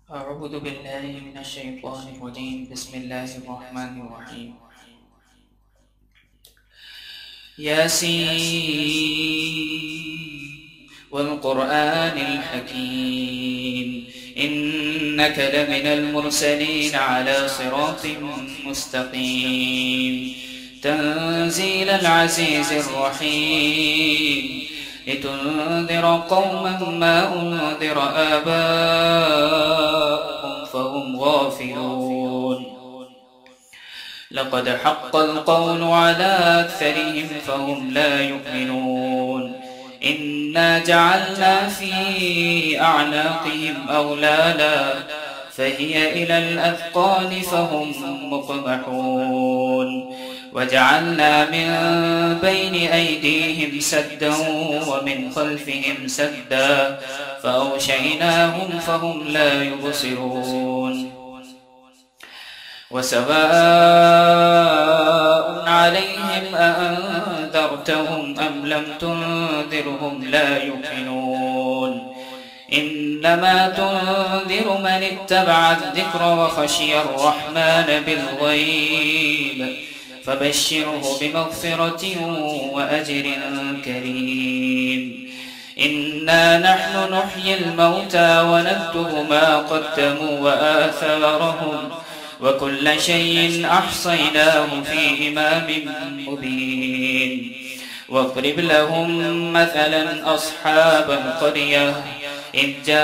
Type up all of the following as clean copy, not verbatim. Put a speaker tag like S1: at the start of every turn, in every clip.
S1: أعوذ بالله من الشيطان الرجيم. بسم الله الرحمن الرحيم. ياسين والقرآن الحكيم إنك لمن المرسلين على صراط مستقيم تنزيل العزيز الرحيم لتنذر قوما ما أنذر آباؤهم فهم غافلون لقد حق القول على أكثرهم فهم لا يؤمنون إنا جعلنا في أعناقهم أغلالا فهي إلى الأذقان فهم مقمحون وجعلنا من بين أيديهم سدا ومن خلفهم سدا فأغشيناهم فهم لا يبصرون وسواء عليهم أأنذرتهم أم لم تنذرهم لا يؤمنون إنما تنذر من اتبع الذكر وخشي الرحمن بالغيب فبشره بمغفرة وأجر كريم إنا نحن نحيي الموتى ونكتب ما قدموا وآثارهم وكل شيء أحصيناه في إمام مبين واضرب لهم مثلا أصحاب القرية إذ جاء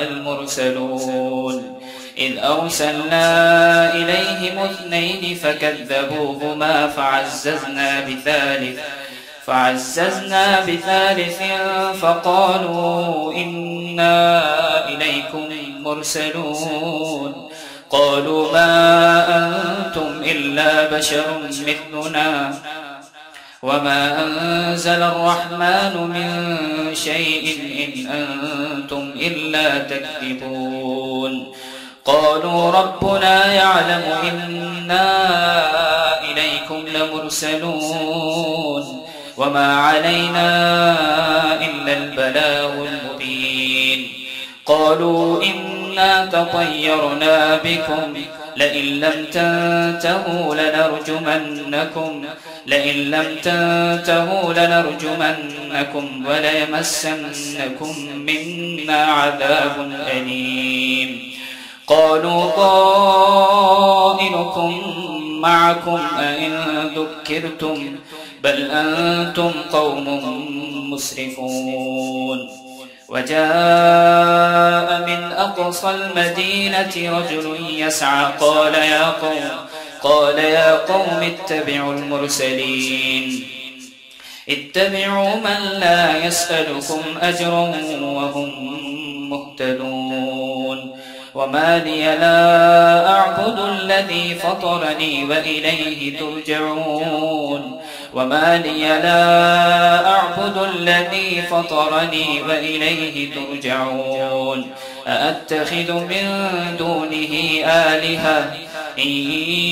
S1: المرسلون إذ أرسلنا إليهم اثنين فكذبوهما فعززنا بثالث فقالوا إنا إليكم مرسلون قالوا ما أنتم إلا بشر مثلنا وما أنزل الرحمن من شيء إن أنتم إلا تكذبون قالوا ربنا يعلم إنا إليكم لمرسلون وما علينا إلا البلاغ المبين قالوا إنا تطيرنا بكم لئن لم تنتهوا لنرجمنكم وليمسنكم منا عذاب أليم قالوا طائركم معكم أئن ذكرتم بل أنتم قوم مسرفون وجاء من أقصى المدينة رجل يسعى قال يا قوم اتبعوا المرسلين اتبعوا من لا يسألكم أجرا وهم مهتدون وما لي لا أعبد الذي فطرني وإليه ترجعون أأتخذ من دونه آلهة إن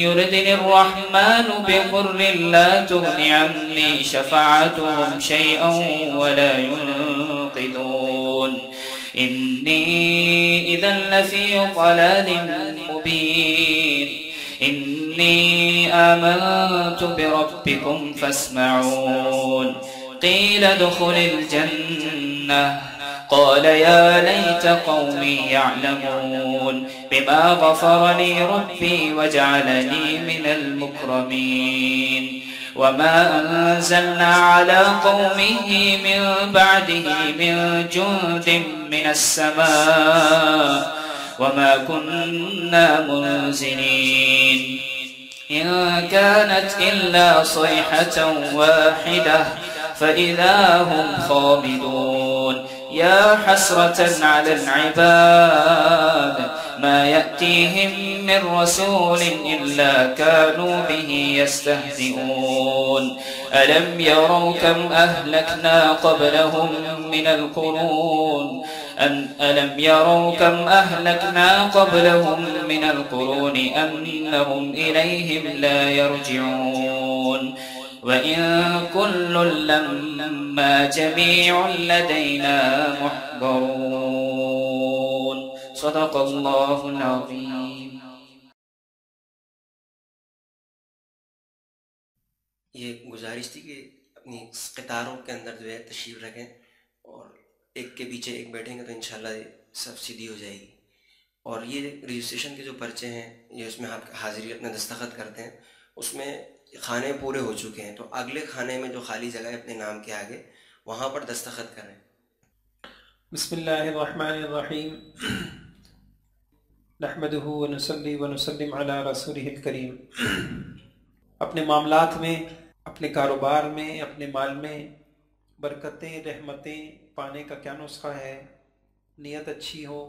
S1: يردني الرحمن بضر لا تغن عني شفاعتهم شيئا ولا ينقذون إني إذا لفي ضلال مبين إني آمنت بربكم فاسمعون قيل ادخل الجنة قال يا ليت قومي يعلمون بما غفر لي ربي وجعلني من المكرمين وما أنزلنا على قومه من بعده من جند من السماء وما كنا منزلين إن كانت إلا صيحة واحدة فإذا هم خامدون يا حسرة على العباد ما يأتيهم من رسول إلا كانوا به يستهزئون ألم يروا كم أهلكنا قبلهم من القرون أنهم إليهم لا يرجعون وإن كل لما جميع لدينا محضرون. صدق اللہ العظیم۔
S2: یہ گزارش تھی کہ اپنی قطاروں کے اندر جو ہے تشریف رکھیں، اور ایک کے پیچھے ایک بیٹھیں گے تو انشاءاللہ یہ سب سیدھی ہو جائے گی۔ اور یہ رجسٹریشن کے جو پرچے ہیں، یہ اس میں آپ حاضری اپنا دستخط کرتے ہیں، اس میں کھانے پورے ہو چکے ہیں، تو اگلے کھانے میں جو خالی جگہ ہے اپنے نام کے آگے، وہاں پر دستخط کریں۔
S3: بسم اللہ الرحمن الرحیم، نحمدہ ونصلی ونسلم علی رسولہ الکریم۔ اپنے معاملات میں، اپنے کاروبار میں، اپنے مال میں برکتیں، رحمتیں پانے کا کیا نسخہ ہے؟ نیت اچھی ہو،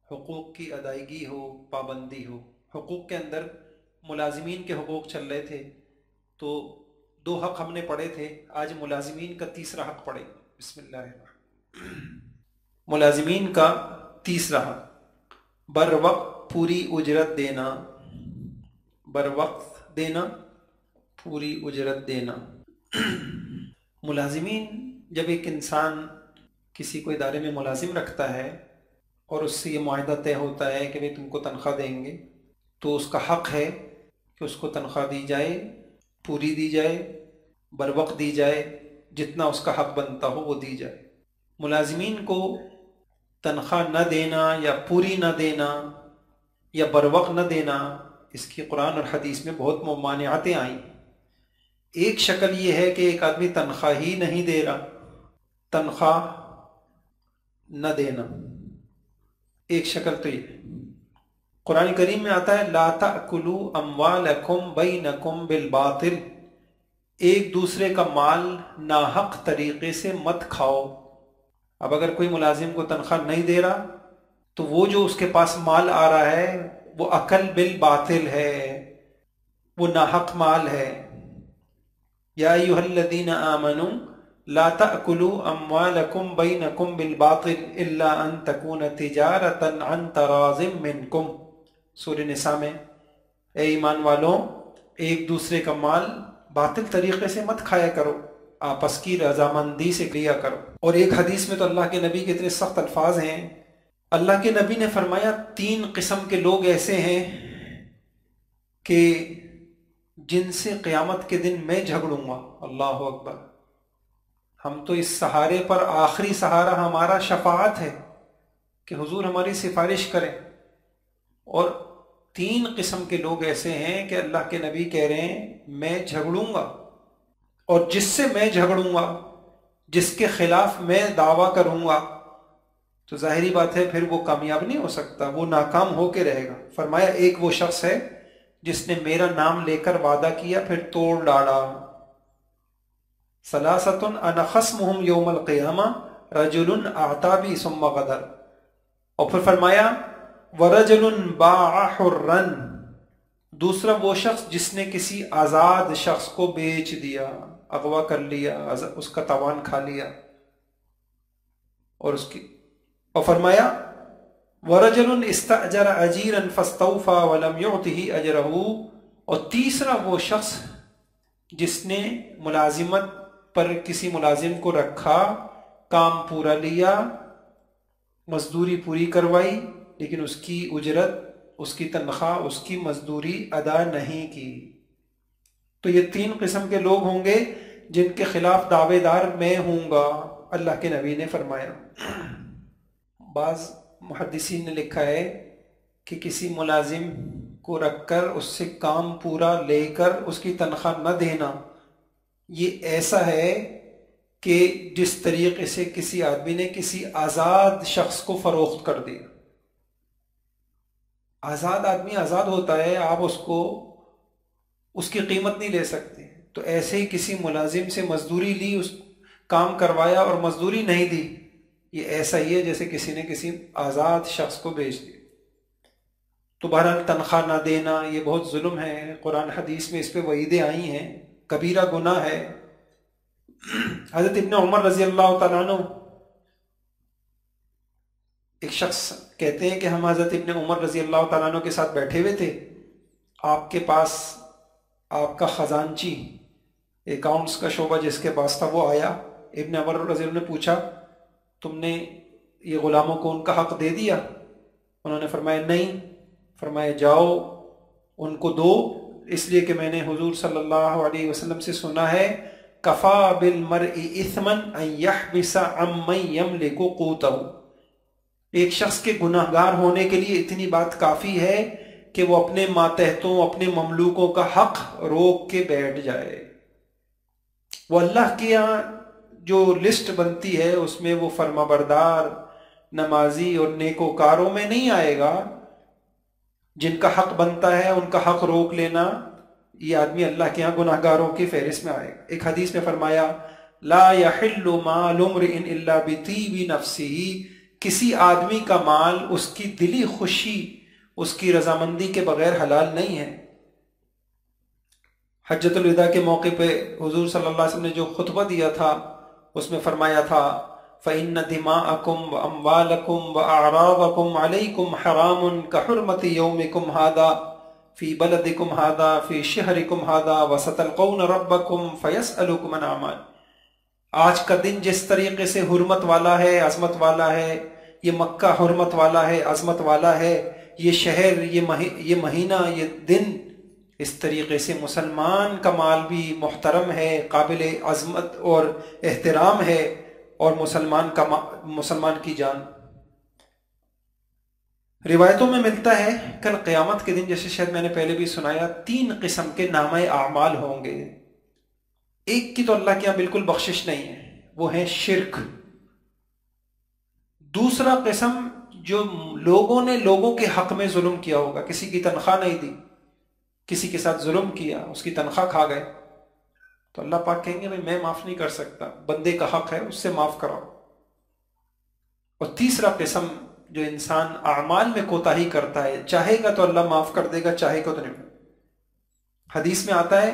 S3: حقوق کی ادائیگی ہو، پابندی ہو۔ حقوق کے اندر ملازمین کے حقوق چل رہے تھے، تو 2 حق ہم نے پڑھے تھے، آج ملازمین کا تیسرا حق پڑھیں گے۔ بسم اللہ الرحمن۔ ملازمین کا تیسرا حق، بر وقت پوری اجرت دینا، بر وقت دینا، پوری اجرت دینا۔ ملازمین، جب ایک انسان کسی کو ادارے میں ملازم رکھتا ہے اور اس سے یہ معاہدہ طے ہوتا ہے کہ بھئی تم کو تنخواہ دیں گے، تو اس کا حق ہے کہ اس کو تنخواہ دی جائے، پوری دی جائے، بر وقت دی جائے، جتنا اس کا حق بنتا ہو وہ دی جائے۔ ملازمین کو تنخواہ نہ دینا یا پوری نہ دینا یا بر وقت نہ دینا، اس کی قرآن اور حدیث میں بہت ممانعتیں آئیں۔ ایک شکل یہ ہے کہ ایک آدمی تنخواہ ہی نہیں دے رہا، تنخواہ نہ دینا، ایک شکل تو یہ۔ قرآن کریم میں آتا ہے لا تأکلوا اموالکم بینکم بالباطل، ایک دوسرے کا مال ناحق طریقے سے مت کھاؤ۔ اب اگر کوئی ملازم کو تنخواہ نہیں دے رہا تو وہ جو اس کے پاس مال آ رہا ہے وہ اکل بالباطل ہے، وہ ناحق مال ہے۔ یا ایھا الذین آمنوا لا تأکلوا اموالکم بینکم بالباطل الا ان تکون تجارۃ عن تراض منکم، سورہ نساء میں۔ اے ایمان والوں، ایک دوسرے کا مال باطل طریقے سے مت کھایا کرو، آپس کی رضامندی سے لیا کرو۔ اور ایک حدیث میں تو اللہ کے نبی کے اتنے سخت الفاظ ہیں، اللہ کے نبی نے فرمایا 3 قسم کے لوگ ایسے ہیں کہ جن سے قیامت کے دن میں جھگڑوں گا۔ اللہ اکبر۔ ہم تو اس سہارے پر آخری سہارا ہمارا شفاعت ہے کہ حضور ہماری سفارش کریں۔ اور 3 قسم کے لوگ ایسے ہیں کہ اللہ کے نبی کہہ رہے ہیں میں جھگڑوں گا، اور جس سے میں جھگڑوں گا، جس کے خلاف میں دعویٰ کروں گا، تو ظاہری بات ہے پھر وہ کامیاب نہیں ہو سکتا، وہ ناکام ہو کے رہے گا۔ فرمایا ایک وہ شخص ہے جس نے میرا نام لے کر وعدہ کیا پھر توڑ ڈالا۔ ثلاثۃ انا خصمہم یوم القیامہ رجل اعطی بی ثم غدر، اور پھر فرمایا ورجل باع حرا، دوسرا وہ شخص جس نے کسی آزاد شخص کو بیچ دیا، اغوا کر لیا، اس کا تاوان کھا لیا، اور فرمایا وَرَجُلٌ اسْتَأْجَرَ أَجِيرًا فَاسْتَوْفَى وَلَمْ يُعْتِهِ أَجْرَهُ، اور تیسرا وہ شخص جس نے ملازمت پر کسی ملازم کو رکھا، کام پورا لیا، مزدوری پوری کروائی، لیکن اس کی اجرت، اس کی تنخواہ، اس کی مزدوری ادا نہیں کی۔ تو یہ 3 قسم کے لوگ ہوں گے جن کے خلاف دعوے دار میں ہوں گا، اللہ کے نبی نے فرمایا۔ بعض محدثین نے لکھا ہے کہ کسی ملازم کو رکھ کر اس سے کام پورا لے کر اس کی تنخواہ نہ دینا، یہ ایسا ہے کہ جس طریقے سے کسی آدمی نے کسی آزاد شخص کو فروخت کر دیا۔ آزاد آدمی آزاد ہوتا ہے، آپ اس کی قیمت نہیں لے سکتے، تو ایسے ہی کسی ملازم سے مزدوری لی، اس کام کروایا اور مزدوری نہیں دی، یہ ایسا ہی ہے جیسے کسی نے کسی آزاد شخص کو بیچ دیا۔ تو بہرحال تنخواہ نہ دینا یہ بہت ظلم ہے، قرآن حدیث میں اس پہ وعیدیں آئی ہیں، کبیرہ گناہ ہے۔ حضرت ابن عمر رضی اللہ تعالیٰ عنہ، ایک شخص کہتے ہیں کہ ہم حضرت ابن عمر رضی اللہ تعالیٰ عنہ کے ساتھ بیٹھے ہوئے تھے، آپ کے پاس آپ کا خزانچی، اکاؤنٹس کا شعبہ جس کے پاس تھا، وہ آیا۔ ابن عمر رضی اللہ عنہ نے پوچھا تم نے یہ غلاموں کو ان کا حق دے دیا؟ انہوں نے فرمایا نہیں. فرمایا جاؤ ان کو دو، اس لیے کہ میں نے حضور صلی اللہ علیہ وسلم سے سنا ہے کفا بالمرء اثما ان يحبس عمن يملك قوته، ایک شخص کے گناہ گار ہونے کے لیے اتنی بات کافی ہے کہ وہ اپنے ماتحتوں، اپنے مملوکوں کا حق روک کے بیٹھ جائے. وہ اللہ کے یہاں جو لسٹ بنتی ہے اس میں وہ فرما بردار، نمازی اور نیکوکاروں میں نہیں آئے گا. جن کا حق بنتا ہے ان کا حق روک لینا، یہ آدمی اللہ کے ہاں گناہ گاروں کی فہرست میں آئے گا. ایک حدیث میں فرمایا لا يحل مال امرئ الا بطیب نفسہ، کسی آدمی کا مال اس کی دلی خوشی، اس کی رضامندی کے بغیر حلال نہیں ہے. حجۃ الوداع کے موقع پہ حضور صلی اللہ علیہ وسلم نے جو خطبہ دیا تھا اس میں فرمایا تھا فَإِنَّ دِمَاءَكُمْ وَأَمْوَالَكُمْ وَأَعْرَاضَكُمْ عَلَيْكُمْ حَرَامٌ كَحُرْمَةِ يَوْمِكُمْ هَذَا فِي بَلَدِكُمْ هَذَا فِي شِهْرِكُمْ هَذَا وَسَتَلْقَوْنَ رَبَّكُمْ فَيَسْأَلُكُمْ عَنْ أَعْمَالِكُمْ. آج کا دن جس طریقے سے حرمت والا ہے، عظمت والا ہے، یہ مکہ حرمت والا ہے، عظمت والا ہے، یہ شہر، یہ مہینہ، یہ دن، اس طریقے سے مسلمان کا مال بھی محترم ہے، قابل عظمت اور احترام ہے، اور مسلمان کی جان. روایتوں میں ملتا ہے کل قیامت کے دن، جیسے شاید میں نے پہلے بھی سنایا، 3 قسم کے نامہ اعمال ہوں گے. ایک کی تو اللہ کے یہاں بالکل بخشش نہیں ہے، وہ ہے شرک. دوسرا قسم جو لوگوں نے لوگوں کے حق میں ظلم کیا ہوگا، کسی کی تنخواہ نہیں دی، کسی کے ساتھ ظلم کیا، اس کی تنخواہ کھا گئے، تو اللہ پاک کہیں گے میں معاف نہیں کر سکتا، بندے کا حق ہے اس سے معاف کراؤ. اور تیسرا قسم جو انسان اعمال میں کوتاہی کرتا ہے، چاہے گا تو اللہ معاف کر دے گا، چاہے گا تو نہیں. حدیث میں آتا ہے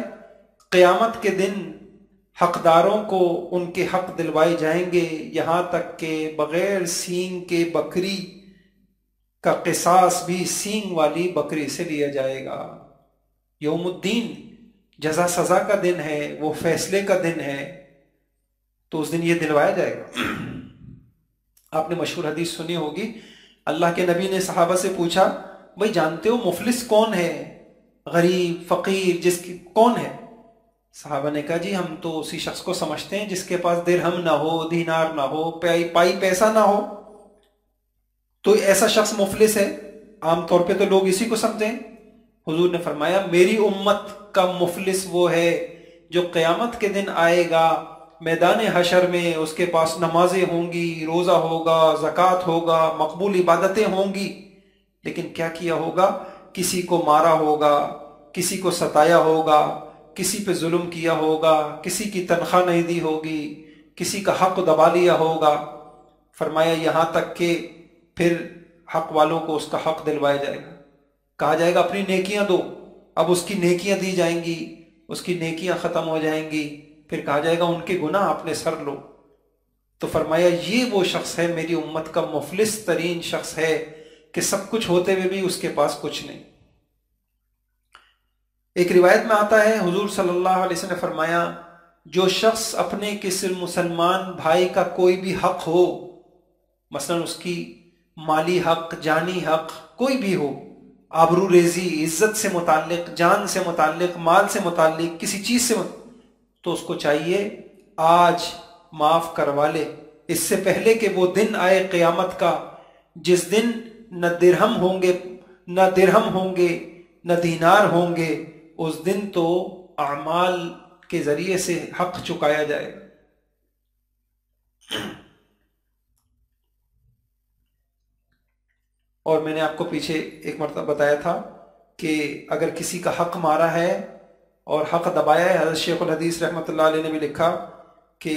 S3: قیامت کے دن حقداروں کو ان کے حق دلوائے جائیں گے، یہاں تک کہ بغیر سینگ کے بکری کا قصاص بھی سینگ والی بکری سے لیا جائے گا. یوم الدین جزا سزا کا دن ہے، وہ فیصلے کا دن ہے، تو اس دن یہ دلوایا جائے گا. آپ نے مشہور حدیث سنی ہوگی، اللہ کے نبی نے صحابہ سے پوچھا بھائی جانتے ہو مفلس کون ہے، غریب فقیر جس کی کون ہے؟ صحابہ نے کہا جی ہم تو اسی شخص کو سمجھتے ہیں جس کے پاس درہم نہ ہو، دینار نہ ہو، پائی پیسہ نہ ہو، تو ایسا شخص مفلس ہے. عام طور پہ تو لوگ اسی کو سمجھیں. حضور نے فرمایا میری امت کا مفلس وہ ہے جو قیامت کے دن آئے گا میدان حشر میں، اس کے پاس نمازیں ہوں گی، روزہ ہوگا، زکوٰۃ ہوگا، مقبول عبادتیں ہوں گی، لیکن کیا کیا ہوگا؟ کسی کو مارا ہوگا، کسی کو ستایا ہوگا، کسی پہ ظلم کیا ہوگا، کسی کی تنخواہ نہیں دی ہوگی، کسی کا حق دبا لیا ہوگا. فرمایا یہاں تک کہ پھر حق والوں کو اس کا حق دلوایا جائے گا، کہا جائے گا اپنی نیکیاں دو، اب اس کی نیکیاں دی جائیں گی، اس کی نیکیاں ختم ہو جائیں گی، پھر کہا جائے گا ان کے گناہ اپنے سر لو. تو فرمایا یہ وہ شخص ہے میری امت کا مفلس ترین شخص ہے کہ سب کچھ ہوتے ہوئے بھی اس کے پاس کچھ نہیں. ایک روایت میں آتا ہے حضور صلی اللہ علیہ وسلم نے فرمایا جو شخص اپنے کسی مسلمان بھائی کا کوئی بھی حق ہو، مثلا اس کی مالی حق، جانی حق، کوئی بھی ہو، آبرو ریزی، عزت سے متعلق، جان سے متعلق، مال سے متعلق، کسی چیز سے تو اس کو چاہیے آج معاف کروا لے، اس سے پہلے کہ وہ دن آئے قیامت کا جس دن نہ درہم ہوں گے نہ دینار ہوں گے. اس دن تو اعمال کے ذریعے سے حق چکایا جائے گا. اور میں نے آپ کو پیچھے ایک مرتبہ بتایا تھا کہ اگر کسی کا حق مارا ہے اور حق دبایا ہے، حضرت شیخ الحدیث رحمۃ اللہ علیہ نے بھی لکھا کہ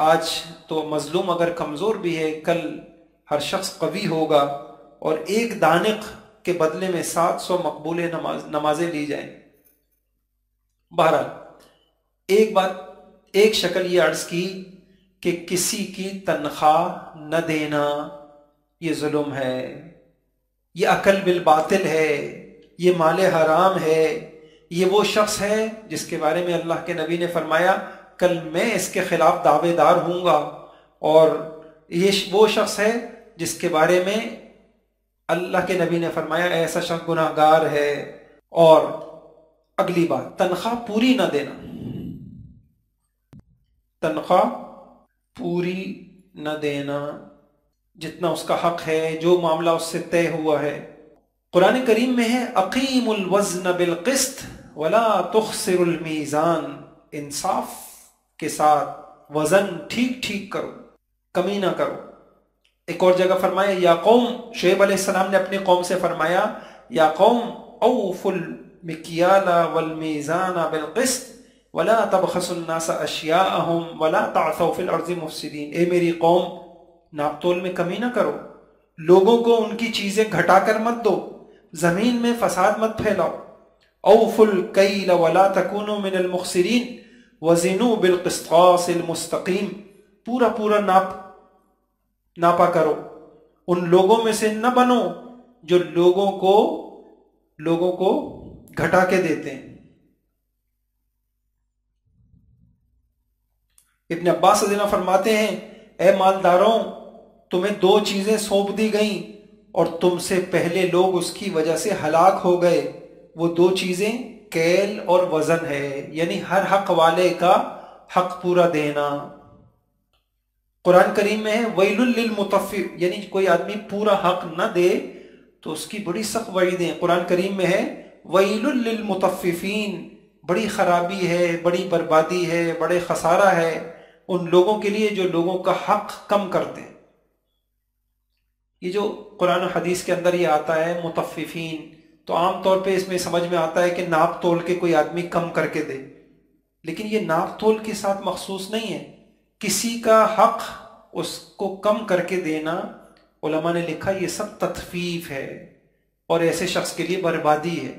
S3: آج تو مظلوم اگر کمزور بھی ہے، کل ہر شخص قوی ہوگا اور ایک دانق کے بدلے میں 700 مقبول نمازیں لی جائیں. بہرحال ایک شکل یہ عرض کی کہ کسی کی تنخواہ نہ دینا یہ ظلم ہے، یہ اکل بالباطل ہے، یہ مال حرام ہے. یہ وہ شخص ہے جس کے بارے میں اللہ کے نبی نے فرمایا کل میں اس کے خلاف دعوے دار ہوں گا، اور یہ وہ شخص ہے جس کے بارے میں اللہ کے نبی نے فرمایا ایسا شخص گناہ گار ہے۔ اور اگلی بات، تنخواہ پوری نہ دینا، تنخواہ پوری نہ دینا، جتنا اس کا حق ہے، جو معاملہ اس سے طے ہوا ہے۔ قرآن کریم میں ہے اقیم الوزن بالقسط ولا تخسر المیزان، انصاف کے ساتھ وزن ٹھیک ٹھیک کرو، کمی نہ کرو۔ ایک اور جگہ فرمایا یا قوم، شعیب علیہ السلام نے اپنی قوم سے فرمایا یا قوم اوفوا المکیال والمیزان بالقسط ولا تبخسوا الناس اشیاءهم ولا تعثوا فی الارض مفسدین، اے میری قوم ناپ تول میں کمی نہ کرو، لوگوں کو ان کی چیزیں گھٹا کر مت دو، زمین میں فساد مت پھیلاؤ۔ اوفوا الکیل ولا تکونوا من المخسرین وزنوا بالقسطاس المستقیم، پورا پورا ناپا کرو، ان لوگوں میں سے نہ بنو جو لوگوں کو گھٹا کے دیتے ہیں۔ ابن عباس رضی اللہ عنہ فرماتے ہیں اے مالداروں، تمہیں دو چیزیں سونپ دی گئیں اور تم سے پہلے لوگ اس کی وجہ سے ہلاک ہو گئے، وہ دو چیزیں کیل اور وزن ہے، یعنی ہر حق والے کا حق پورا دینا۔ قرآن کریم میں ہے ویل للمطفف، یعنی کوئی آدمی پورا حق نہ دے تو اس کی بڑی سخت وعیدیں۔ قرآن کریم میں ہے ویل للمطففین، بڑی خرابی ہے، بڑی بربادی ہے، بڑے خسارہ ہے ان لوگوں کے لیے جو لوگوں کا حق کم کرتے ہیں۔ یہ جو قرآن و حدیث کے اندر یہ آتا ہے مطففین، تو عام طور پہ اس میں سمجھ میں آتا ہے کہ ناپ تول کے کوئی آدمی کم کر کے دے، لیکن یہ ناپ تول کے ساتھ مخصوص نہیں ہے، کسی کا حق اس کو کم کر کے دینا، علماء نے لکھا یہ سب تطفیف ہے اور ایسے شخص کے لیے بربادی ہے۔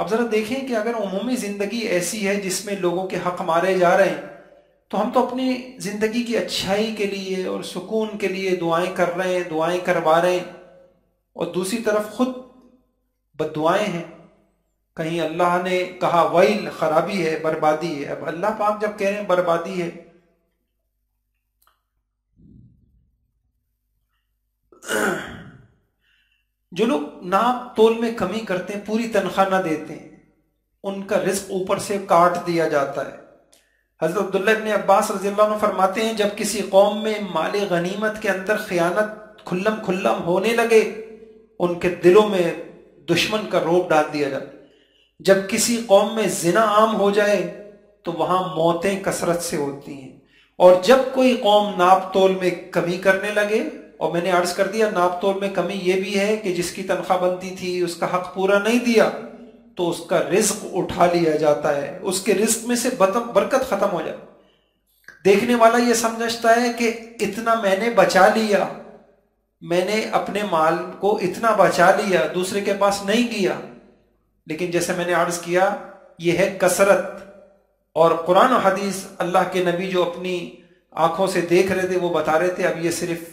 S3: اب ذرا دیکھیں کہ اگر عمومی زندگی ایسی ہے جس میں لوگوں کے حق مارے جا رہے ہیں، تو ہم تو اپنی زندگی کی اچھائی کے لیے اور سکون کے لیے دعائیں کر رہے ہیں، دعائیں کروا رہے ہیں، اور دوسری طرف خود بد دعائیں ہیں۔ کہیں اللہ نے کہا ویل، خرابی ہے، بربادی ہے، اب اللہ پاک جب کہہ رہے ہیں بربادی ہے، جو لوگ ناپ تول میں کمی کرتے ہیں، پوری تنخواہ نہ دیتے ہیں، ان کا رزق اوپر سے کاٹ دیا جاتا ہے۔ حضرت عبداللہ ابن عباس رضی اللہ عنہ فرماتے ہیں جب کسی قوم میں مال غنیمت کے اندر خیانت کھلم کھلم ہونے لگے، ان کے دلوں میں دشمن کا روب ڈال دیا جاتا ہے۔ جب کسی قوم میں زنا عام ہو جائے تو وہاں موتیں کثرت سے ہوتی ہیں، اور جب کوئی قوم ناپ تول میں کمی کرنے لگے، اور میں نے عرض کر دیا ناپ تول میں کمی یہ بھی ہے کہ جس کی تنخواہ بنتی تھی اس کا حق پورا نہیں دیا تو اس کا رزق اٹھا لیا جاتا ہے، اس کے رزق میں سے برکت ختم ہو جاتی۔ دیکھنے والا یہ سمجھتا ہے کہ اتنا میں نے بچا لیا، میں نے اپنے مال کو اتنا بچا لیا، دوسرے کے پاس نہیں گیا، لیکن جیسے میں نے عرض کیا یہ ہے کثرت، اور قرآن و حدیث اللہ کے نبی جو اپنی آنکھوں سے دیکھ رہے تھے وہ بتا رہے تھے اب یہ صرف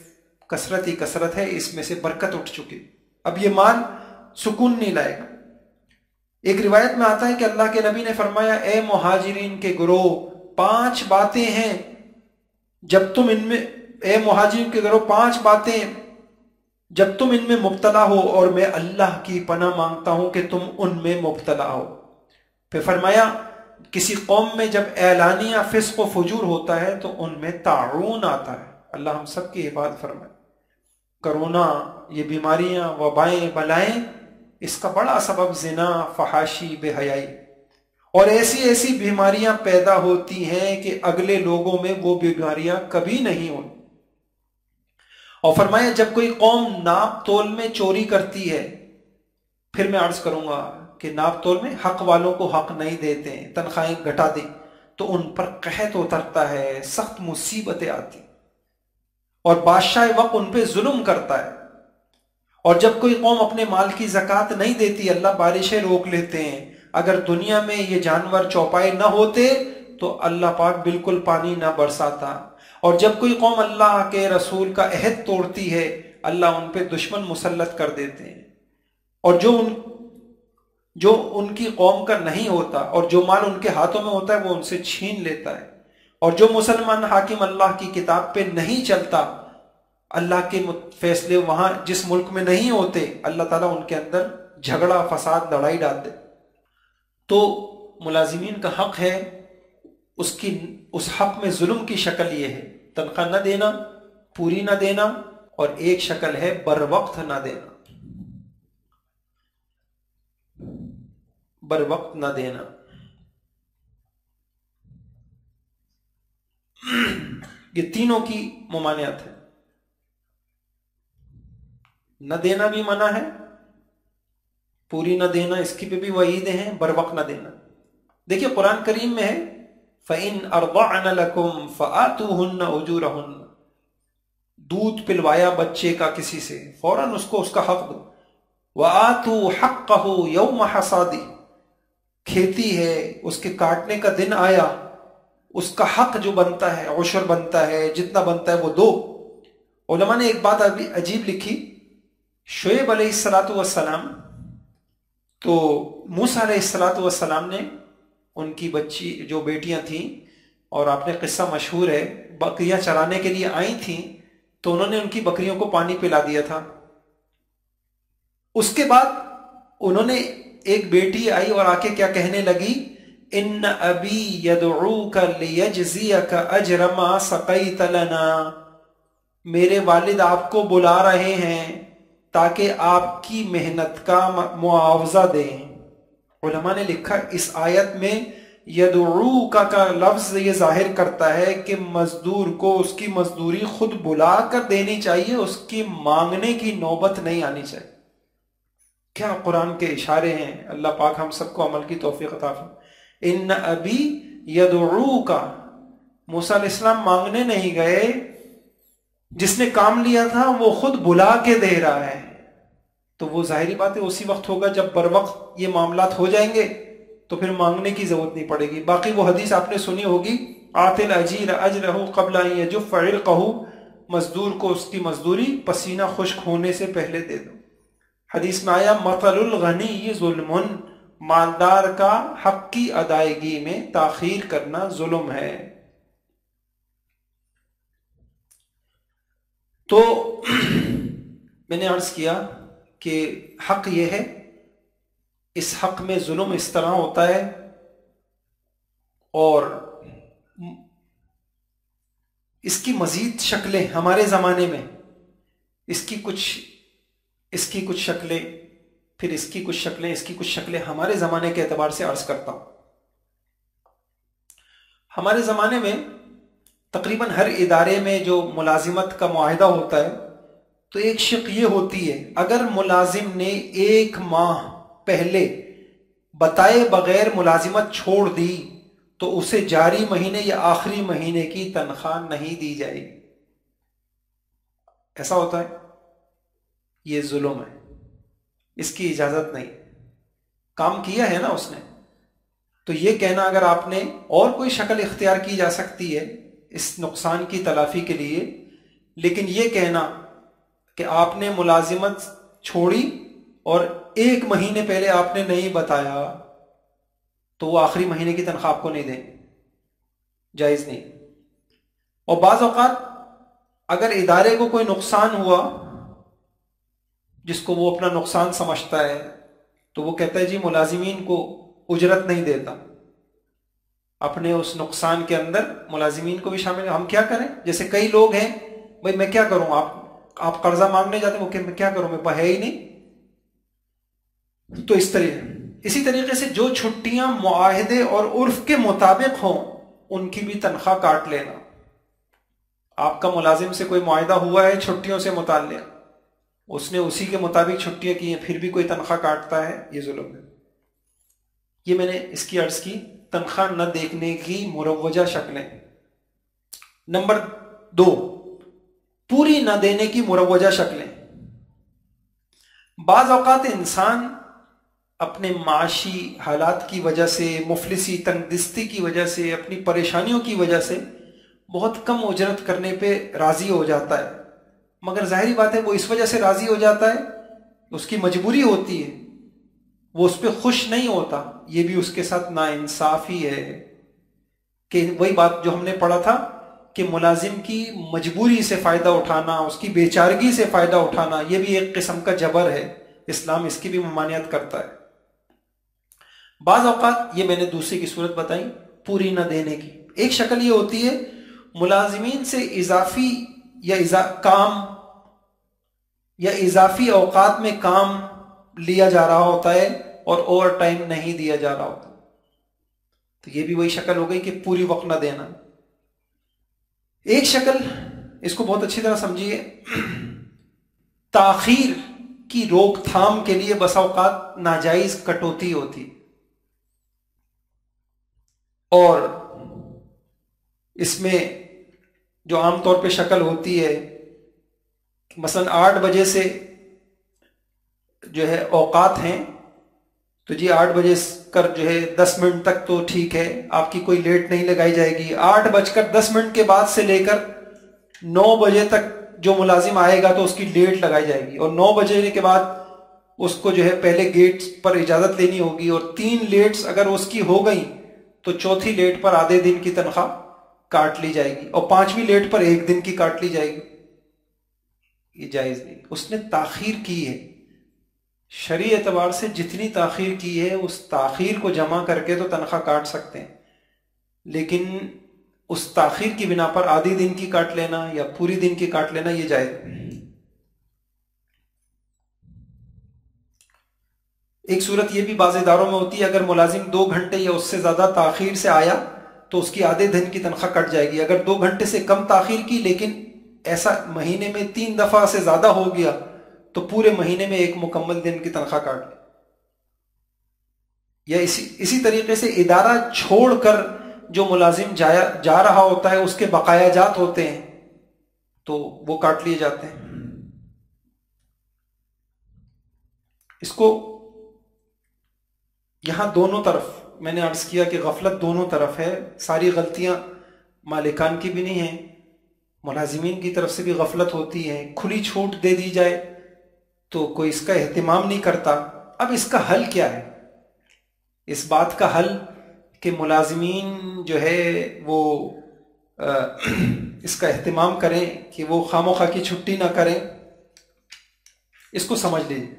S3: کثرت ہی کثرت ہے، اس میں سے برکت اٹھ چکی، اب یہ مال سکون نہیں لائے گا۔ ایک روایت میں آتا ہے کہ اللہ کے نبی نے فرمایا اے مہاجرین کے گروہ، 5 باتیں ہیں جب تم ان میں، اے مہاجرین کے گروہ 5 باتیں جب تم ان میں مبتلا ہو اور میں اللہ کی پناہ مانگتا ہوں کہ تم ان میں مبتلا ہو۔ پھر فرمایا کسی قوم میں جب اعلانیہ فسق و فجور ہوتا ہے تو ان میں طاعون آتا ہے، اللہ ہم سب کی حفاظت فرمائے۔ کرونا، یہ بیماریاں، وبائیں، بلائیں، اس کا بڑا سبب زنا، فحاشی، بے حیائی، اور ایسی ایسی بیماریاں پیدا ہوتی ہیں کہ اگلے لوگوں میں وہ بیماریاں کبھی نہیں ہوئی۔ اور فرمایا جب کوئی قوم ناپ تول میں چوری کرتی ہے، پھر میں عرض کروں گا کہ ناپ تول میں حق والوں کو حق نہیں دیتے ہیں، تنخواہیں گھٹا دیں تو ان پر قحط اترتا ہے، سخت مصیبتیں آتی، اور بادشاہ وقت ان پہ ظلم کرتا ہے۔ اور جب کوئی قوم اپنے مال کی زکوٰۃ نہیں دیتی، اللہ بارشیں روک لیتے ہیں، اگر دنیا میں یہ جانور چوپائے نہ ہوتے تو اللہ پاک بالکل پانی نہ برساتا۔ اور جب کوئی قوم اللہ کے رسول کا عہد توڑتی ہے، اللہ ان پہ دشمن مسلط کر دیتے ہیں، اور جو ان کی قوم کا نہیں ہوتا اور جو مال ان کے ہاتھوں میں ہوتا ہے وہ ان سے چھین لیتا ہے، اور جو مسلمان حاکم اللہ کی کتاب پہ نہیں چلتا اللہ کے فیصلے وہاں جس ملک میں نہیں ہوتے، اللہ تعالیٰ ان کے اندر جھگڑا، فساد، لڑائی ڈال دے۔ تو ملازمین کا حق ہے، اس حق میں ظلم کی شکل یہ ہے تنخواہ نہ دینا، پوری نہ دینا، اور ایک شکل ہے بر وقت نہ دینا، بر وقت نہ دینا۔ یہ تینوں کی ممانعت ہے، نہ دینا بھی منع ہے، پوری نہ دینا اس کی پہ بھی وعیدیں ہیں، بر وقت نہ دینا۔ دیکھیے قرآن کریم میں ہے فَإِنْ أَرْضَعْنَ لَكُمْ فَآتُوهُنَّ أُجُورَهُنَّ، دودھ پلوایا بچے کا کسی سے، فوراً اس کو اس کا حق دو۔ وَآتُوا حَقَّهُ يَوْمَ حَصَادِهِ، کھیتی ہے، اس کے کاٹنے کا دن آیا، اس کا حق جو بنتا ہے، عشر بنتا ہے، جتنا بنتا ہے وہ دو۔ علماء نے ایک بات ابھی عجیب لکھی، شعیب علیہ السلام، تو موسیٰ علیہ السلام نے ان کی بچی جو بیٹیاں تھیں، اور آپ نے قصہ مشہور ہے، بکریاں چرانے کے لیے آئی تھیں تو انہوں نے ان کی بکریوں کو پانی پلا دیا تھا۔ اس کے بعد انہوں نے ایک بیٹی آئی اور آ کے کیا کہنے لگی، ان ابی یدعوک لیجزیک اجر ما سقیت لنا، میرے والد آپ کو بلا رہے ہیں تاکہ آپ کی محنت کا معاوضہ دیں۔ علماء نے لکھا اس آیت میں یدعوک کا لفظ یہ ظاہر کرتا ہے کہ مزدور کو اس کی مزدوری خود بلا کر دینی چاہیے، اس کی مانگنے کی نوبت نہیں آنی چاہیے۔ کیا قرآن کے اشارے ہیں، اللہ پاک ہم سب کو عمل کی توفیق عطا فرمائے۔ ان ابی یدعوک، موسیٰ علیہ السلام مانگنے نہیں گئے، جس نے کام لیا تھا وہ خود بلا کے دے رہا ہے، تو وہ ظاہری بات ہے اسی وقت ہوگا جب بر وقت یہ معاملات ہو جائیں گے تو پھر مانگنے کی ضرورت نہیں پڑے گی۔ باقی وہ حدیث آپ نے سنی ہوگی، آت الاجیر اجرہ قبل ان یجف عرقہ، مزدور کو اس کی مزدوری پسینہ خشک ہونے سے پہلے دے دو۔ حدیث میں آیا مثل الغنی ظلم، مالدار کا حق کی ادائیگی میں تاخیر کرنا ظلم ہے۔ تو میں نے عرض کیا کہ حق یہ ہے، اس حق میں ظلم اس طرح ہوتا ہے، اور اس کی مزید شکلیں ہمارے زمانے میں، اس کی کچھ شکلیں، پھر اس کی کچھ شکلیں ہمارے زمانے کے اعتبار سے عرض کرتا ہوں۔ ہمارے زمانے میں تقریباً ہر ادارے میں جو ملازمت کا معاہدہ ہوتا ہے تو ایک شق یہ ہوتی ہے، اگر ملازم نے 1 ماہ پہلے بتائے بغیر ملازمت چھوڑ دی تو اسے جاری مہینے یا آخری مہینے کی تنخواہ نہیں دی جائے گی۔ ایسا ہوتا ہے، یہ ظلم ہے، اس کی اجازت نہیں۔ کام کیا ہے نا اس نے، تو یہ کہنا اگر آپ نے اور کوئی شکل اختیار کی جا سکتی ہے اس نقصان کی تلافی کے لیے، لیکن یہ کہنا کہ آپ نے ملازمت چھوڑی اور 1 مہینے پہلے آپ نے نہیں بتایا تو وہ آخری مہینے کی تنخواہ آپ کو نہیں دیں، جائز نہیں۔ اور بعض اوقات اگر ادارے کو کوئی نقصان ہوا جس کو وہ اپنا نقصان سمجھتا ہے تو وہ کہتا ہے جی ملازمین کو اجرت نہیں دیتا، اپنے اس نقصان کے اندر ملازمین کو بھی شامل۔ ہم کیا کریں؟ جیسے کئی لوگ ہیں، بھائی میں کیا کروں، آپ قرضہ مانگنے جاتے ہیں، وہ کہ میں کیا کروں، میرے پاس ہے ہی نہیں۔ تو اسی طریقے سے جو چھٹیاں معاہدے اور عرف کے مطابق ہوں ان کی بھی تنخواہ کاٹ لینا۔ آپ کا ملازم سے کوئی معاہدہ ہوا ہے چھٹیوں سے متعلق، اس نے اسی کے مطابق چھٹیاں کی ہیں، پھر بھی کوئی تنخواہ کاٹتا ہے، یہ ظلم ہے۔ یہ میں نے اس کی عرض کی تنخواہ نہ دیکھنے کی مروجہ شکلیں۔ نمبر 2، پوری نہ دینے کی مروجہ شکلیں۔ بعض اوقات انسان اپنے معاشی حالات کی وجہ سے، مفلسی تنگ دستی کی وجہ سے، اپنی پریشانیوں کی وجہ سے بہت کم اجرت کرنے پہ راضی ہو جاتا ہے، مگر ظاہری بات ہے وہ اس وجہ سے راضی ہو جاتا ہے، اس کی مجبوری ہوتی ہے، وہ اس پہ خوش نہیں ہوتا۔ یہ بھی اس کے ساتھ ناانصافی ہے کہ وہی بات جو ہم نے پڑھا تھا کہ ملازم کی مجبوری سے فائدہ اٹھانا، اس کی بیچارگی سے فائدہ اٹھانا، یہ بھی ایک قسم کا جبر ہے، اسلام اس کی بھی ممانعت کرتا ہے۔ بعض اوقات، یہ میں نے دوسری کی صورت بتائی پوری نہ دینے کی، ایک شکل یہ ہوتی ہے ملازمین سے اضافی کام یا اضافی اوقات میں کام لیا جا رہا ہوتا ہے اور اوور ٹائم نہیں دیا جا رہا ہوتا، تو یہ بھی وہی شکل ہو گئی کہ پوری وقت نہ دینا۔ ایک شکل، اس کو بہت اچھی طرح سمجھیے، تاخیر کی روک تھام کے لیے بسا اوقات ناجائز کٹوتی ہوتی، اور اس میں جو عام طور پہ شکل ہوتی ہے، مثلا 8 بجے سے جو ہے اوقات ہیں، تو جی 8 بجے کر جو ہے 10 منٹ تک تو ٹھیک ہے، آپ کی کوئی لیٹ نہیں لگائی جائے گی۔ 8:10 کے بعد سے لے کر 9 بجے تک جو ملازم آئے گا تو اس کی لیٹ لگائی جائے گی، اور 9 بجے کے بعد اس کو جو ہے پہلے گیٹ پر اجازت لینی ہوگی، اور 3 لیٹس اگر اس کی ہو گئی تو چوتھی لیٹ پر آدھے دن کی تنخواہ کاٹ لی جائے گی، اور 5ویں لیٹ پر 1 دن کی کاٹ لی جائے گی۔ یہ جائز نہیں، اس نے تاخیر کی ہے، شرعی اعتبار سے جتنی تاخیر کی ہے اس تاخیر کو جمع کر کے تو تنخواہ کاٹ سکتے ہیں، لیکن اس تاخیر کی بنا پر آدھی دن کی کاٹ لینا یا پوری دن کی کاٹ لینا یہ جائز نہیں۔ ایک صورت یہ بھی بعض اداروں میں ہوتی ہے، اگر ملازم 2 گھنٹے یا اس سے زیادہ تاخیر سے آیا تو اس کی آدھے دن کی تنخواہ کٹ جائے گی۔ اگر 2 گھنٹے سے کم تاخیر کی لیکن ایسا مہینے میں 3 دفعہ سے زیادہ ہو گیا تو پورے مہینے میں 1 مکمل دن کی تنخواہ کاٹ لے۔ یا اسی طریقے سے ادارہ چھوڑ کر جو ملازم جا رہا ہوتا ہے، اس کے بقایا جات ہوتے ہیں تو وہ کاٹ لیے جاتے ہیں۔ اس کو یہاں دونوں طرف میں نے عرض کیا کہ غفلت دونوں طرف ہے، ساری غلطیاں مالکان کی بھی نہیں ہیں، ملازمین کی طرف سے بھی غفلت ہوتی ہے۔ کھلی چھوٹ دے دی جائے تو کوئی اس کا اہتمام نہیں کرتا۔ اب اس کا حل کیا ہے؟ اس بات کا حل کہ ملازمین جو ہے وہ اس کا اہتمام کریں کہ وہ خام و خواہ کی چھٹی نہ کریں، اس کو سمجھ لیجیے۔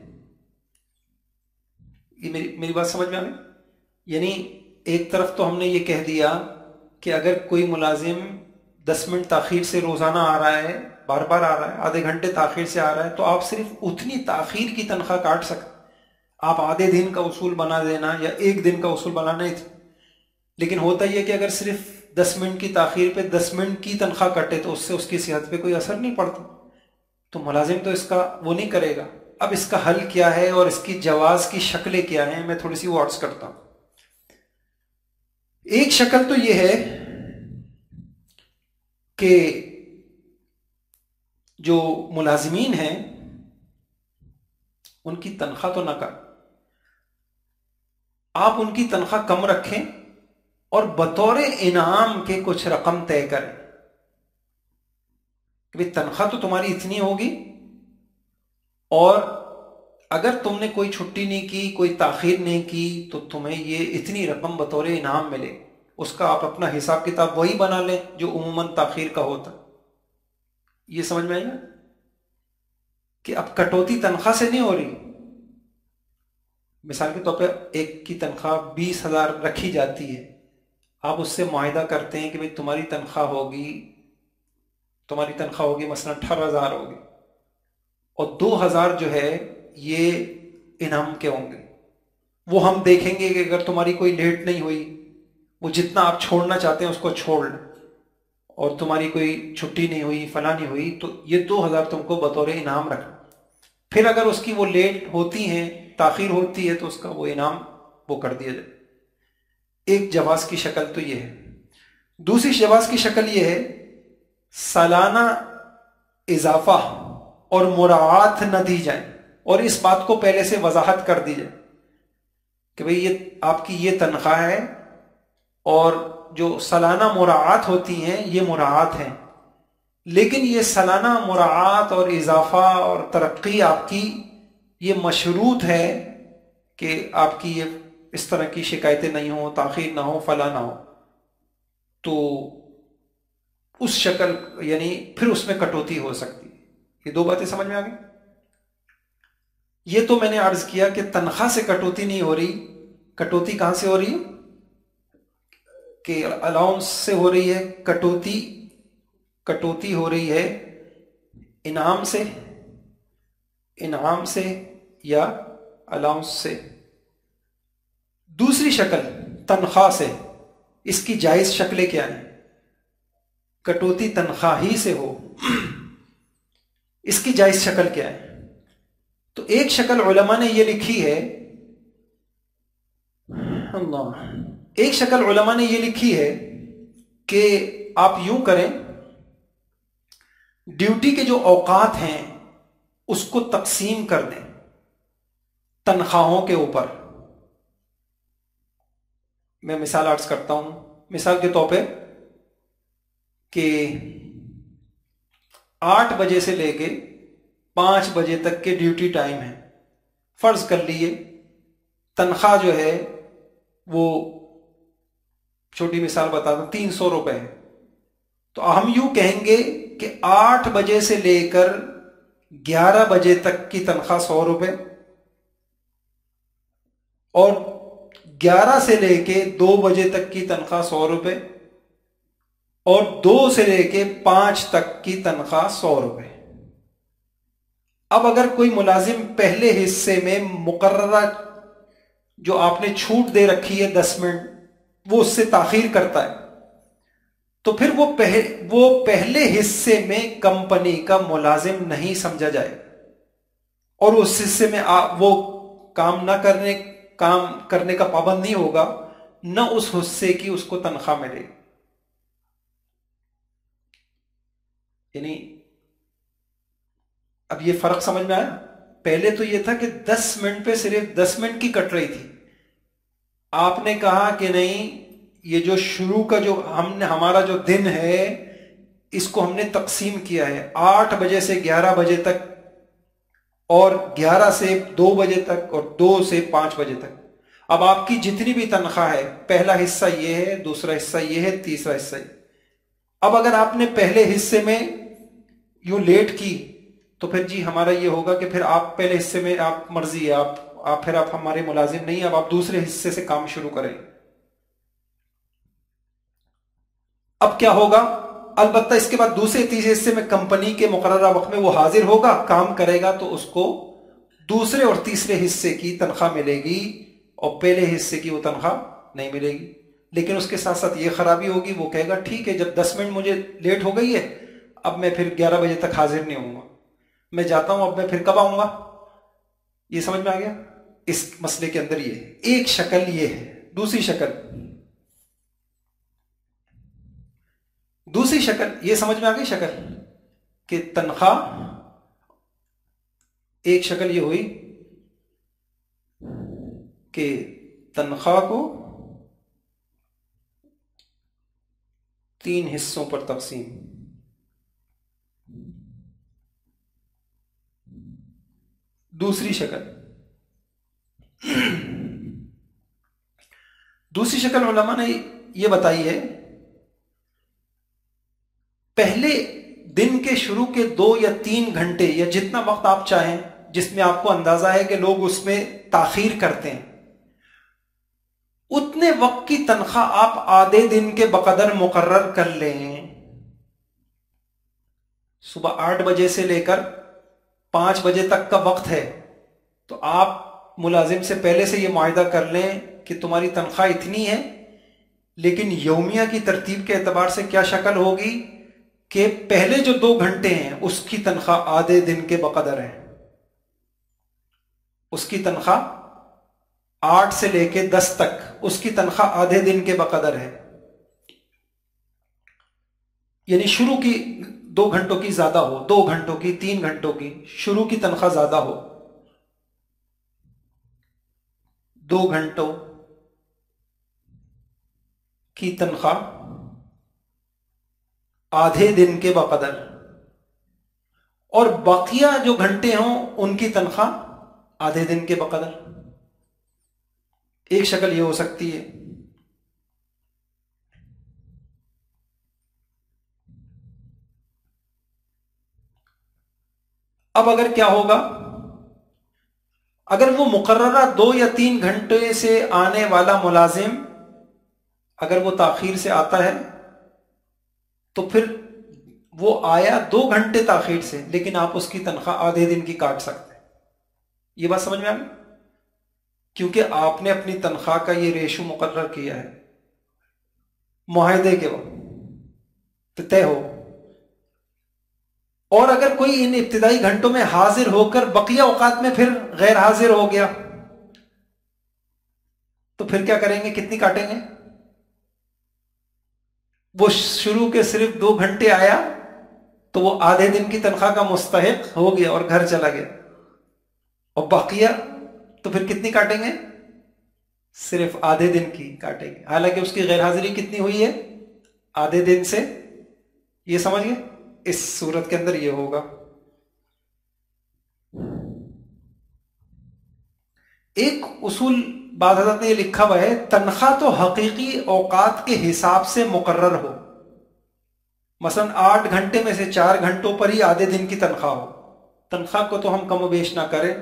S3: یہ میری بات سمجھ میں آ گئی؟ یعنی ایک طرف تو ہم نے یہ کہہ دیا کہ اگر کوئی ملازم 10 منٹ تاخیر سے روزانہ آ رہا ہے، بار بار آ رہا ہے، آدھے گھنٹے تاخیر سے آ رہا ہے، تو آپ صرف اتنی تاخیر کی تنخواہ کاٹ سکتے، آپ آدھے دن کا اصول بنا دینا یا 1 دن کا اصول بنانا ہی تھا۔ لیکن ہوتا یہ کہ اگر صرف 10 منٹ کی تاخیر پہ 10 منٹ کی تنخواہ کٹے تو اس سے اس کی صحت پہ کوئی اثر نہیں پڑتا، تو ملازم تو اس کا وہ نہیں کرے گا۔ اب اس کا حل کیا ہے اور اس کی جواز کی شکلیں کیا ہیں، میں تھوڑی سی وہ عرض کرتا ہوں۔ ایک شکل تو یہ ہے کہ جو ملازمین ہیں ان کی تنخواہ تو نہ کر، آپ ان کی تنخواہ کم رکھیں اور بطور انعام کے کچھ رقم طے کریں کہ تنخواہ تو تمہاری اتنی ہوگی، اور اگر تم نے کوئی چھٹی نہیں کی، کوئی تاخیر نہیں کی، تو تمہیں یہ اتنی رقم بطور انعام ملے۔ اس کا آپ اپنا حساب کتاب وہی بنا لیں جو عموماً تاخیر کا ہوتا۔ یہ سمجھ میں آئی نا کہ اب کٹوتی تنخواہ سے نہیں ہو رہی۔ مثال کے طور پہ ایک کی تنخواہ 20,000 رکھی جاتی ہے، آپ اس سے معاہدہ کرتے ہیں کہ بھئی تمہاری تنخواہ ہوگی مثلا 18,000 ہوگی، اور 2,000 جو ہے یہ انعام کے ہوں گے۔ وہ ہم دیکھیں گے کہ اگر تمہاری کوئی لیٹ نہیں ہوئی، وہ جتنا آپ چھوڑنا چاہتے ہیں اس کو چھوڑ لیں، اور تمہاری کوئی چھٹی نہیں ہوئی، فلاں نہیں ہوئی، تو یہ 2,000 تم کو بطور انعام رکھنا۔ پھر اگر اس کی وہ لیٹ ہوتی ہیں، تاخیر ہوتی ہے، تو اس کا وہ انعام وہ کر دیا جائے۔ ایک جواز کی شکل تو یہ ہے۔ دوسری جواز کی شکل یہ ہے سالانہ اضافہ اور مراعات نہ دی جائیں، اور اس بات کو پہلے سے وضاحت کر دی جائے کہ بھئی یہ آپ کی یہ تنخواہ ہے، اور جو سالانہ مراعات ہوتی ہیں یہ مراعات ہیں، لیکن یہ سالانہ مراعات اور اضافہ اور ترقی آپ کی یہ مشروط ہے کہ آپ کی یہ اس طرح کی شکایتیں نہیں ہوں، تاخیر نہ ہو، فلاں نہ ہو۔ تو اس شکل یعنی پھر اس میں کٹوتی ہو سکتی ہے. یہ دو باتیں سمجھ میں آ گئی. یہ تو میں نے عرض کیا کہ تنخواہ سے کٹوتی نہیں ہو رہی. کٹوتی کہاں سے ہو رہی ہے؟ کہ الاؤنس سے ہو رہی ہے. کٹوتی ہو رہی ہے انعام سے یا الاؤنس سے. دوسری شکل تنخواہ سے. اس کی جائز شکلیں کیا ہیں؟ کٹوتی تنخواہ ہی سے ہو، اس کی جائز شکل کیا ہے؟ تو ایک شکل علماء نے یہ لکھی ہے، ایک شکل علماء نے یہ لکھی ہے کہ آپ یوں کریں، ڈیوٹی کے جو اوقات ہیں اس کو تقسیم کر دیں تنخواہوں کے اوپر. میں مثال عرض کرتا ہوں. مثال کے طور پہ کہ 8 بجے سے لے کے 5 بجے تک کے ڈیوٹی ٹائم ہے. فرض کر لیے تنخواہ جو ہے وہ چھوٹی مثال بتا دوں 300 روپے ہے. تو ہم یوں کہیں گے کہ 8 بجے سے لے کر 11 بجے تک کی تنخواہ 100 روپے، اور 11 سے لے کے 2 بجے تک کی تنخواہ 100 روپے، اور 2 سے لے کے 5 تک کی تنخواہ 100 روپے. اب اگر کوئی ملازم پہلے حصے میں مقررہ جو آپ نے چھوٹ دے رکھی ہے 10 منٹ، وہ اس سے تاخیر کرتا ہے، تو پھر وہ پہلے حصے میں کمپنی کا ملازم نہیں سمجھا جائے، اور اس حصے میں وہ کام کرنے کا پابند نہیں ہوگا، نہ اس حصے کی اس کو تنخواہ ملے. یعنی اب یہ فرق سمجھ میں آیا؟ پہلے تو یہ تھا کہ 10 منٹ پہ صرف 10 منٹ کی کٹ رہی تھی. آپ نے کہا کہ نہیں، یہ جو شروع کا جو ہمارا جو دن ہے اس کو ہم نے تقسیم کیا ہے 8 بجے سے 11 بجے تک، اور 11 سے 2 بجے تک، اور 2 سے 5 بجے تک. اب آپ کی جتنی بھی تنخواہ ہے، پہلا حصہ یہ ہے، دوسرا حصہ یہ ہے، تیسرا حصہ یہ. اب اگر آپ نے پہلے حصے میں یوں لیٹ کی تو پھر جی ہمارا یہ ہوگا کہ پھر آپ پہلے حصے میں آپ مرضی ہے، آپ ہمارے ملازم نہیں، اب آپ دوسرے حصے سے کام شروع کریں. اب کیا ہوگا؟ البتہ اس کے بعد دوسرے تیسرے حصے میں کمپنی کے مقررہ وقت میں وہ حاضر ہوگا، کام کرے گا، تو اس کو دوسرے اور تیسرے حصے کی تنخواہ ملے گی، اور پہلے حصے کی وہ تنخواہ نہیں ملے گی. لیکن اس کے ساتھ ساتھ یہ خرابی ہوگی، وہ کہے گا ٹھیک ہے، جب 10 منٹ مجھے لیٹ ہو گئی ہے، اب میں پھر 11 بجے تک حاضر نہیں ہوں گا، میں جاتا ہوں، اب میں پھر کب آؤں گا؟ یہ سمجھ میں آ گیا؟ اس مسئلے کے اندر یہ ہے. ایک شکل یہ ہے. دوسری شکل یہ سمجھ میں آ گئی شکل کہ تنخواہ، ایک شکل یہ ہوئی کہ تنخواہ کو 3 حصوں پر تقسیم. دوسری شکل علماء نے یہ بتائی ہے، پہلے دن کے شروع کے 2 یا 3 گھنٹے یا جتنا وقت آپ چاہیں جس میں آپ کو اندازہ ہے کہ لوگ اس میں تاخیر کرتے ہیں، اتنے وقت کی تنخواہ آپ آدھے دن کے بقدر مقرر کر لیں. صبح 8 بجے سے لے کر 5 بجے تک کا وقت ہے، تو آپ ملازم سے پہلے سے یہ معاہدہ کر لیں کہ تمہاری تنخواہ اتنی ہے، لیکن یومیہ کی ترتیب کے اعتبار سے کیا شکل ہوگی کہ پہلے جو 2 گھنٹے ہیں اس کی تنخواہ آدھے دن کے بقدر ہے. اس کی تنخواہ 8 سے لے کے 10 تک، اس کی تنخواہ آدھے دن کے بقدر ہے. یعنی شروع کی 2 گھنٹوں کی زیادہ ہو، 2 گھنٹوں کی، 3 گھنٹوں کی، شروع کی تنخواہ زیادہ ہو. 2 گھنٹوں کی تنخواہ آدھے دن کے بقدر، اور باقیہ جو گھنٹے ہوں ان کی تنخواہ آدھے دن کے بقدر. ایک شکل یہ ہو سکتی ہے. اب اگر کیا ہوگا، اگر وہ مقررہ 2 یا 3 گھنٹے سے آنے والا ملازم اگر وہ تاخیر سے آتا ہے تو پھر وہ آیا 2 گھنٹے تاخیر سے، لیکن آپ اس کی تنخواہ آدھے دن کی کاٹ سکتے ہیں. یہ بات سمجھ میں آ گئی؟ کیونکہ آپ نے اپنی تنخواہ کا یہ ریشو مقرر کیا ہے معاہدے کے وقت طے ہو. اور اگر کوئی ان ابتدائی گھنٹوں میں حاضر ہو کر بقیہ اوقات میں پھر غیر حاضر ہو گیا تو پھر کیا کریں گے؟ کتنی کاٹیں گے؟ وہ شروع کے صرف 2 گھنٹے آیا تو وہ آدھے دن کی تنخواہ کا مستحق ہو گیا اور گھر چلا گیا، اور بقیہ تو پھر کتنی کاٹیں گے؟ صرف آدھے دن کی کاٹیں گے، حالانکہ اس کی غیر حاضری کتنی ہوئی ہے؟ آدھے دن سے. یہ سمجھ گئے؟ اس صورت کے اندر یہ ہوگا. ایک اصول بعض حضرت نے یہ لکھا ہوا ہے، تنخواہ تو حقیقی اوقات کے حساب سے مقرر ہو. مثلا 8 گھنٹے میں سے 4 گھنٹوں پر ہی آدھے دن کی تنخواہ ہو. تنخواہ کو تو ہم کم و بیش نہ کریں،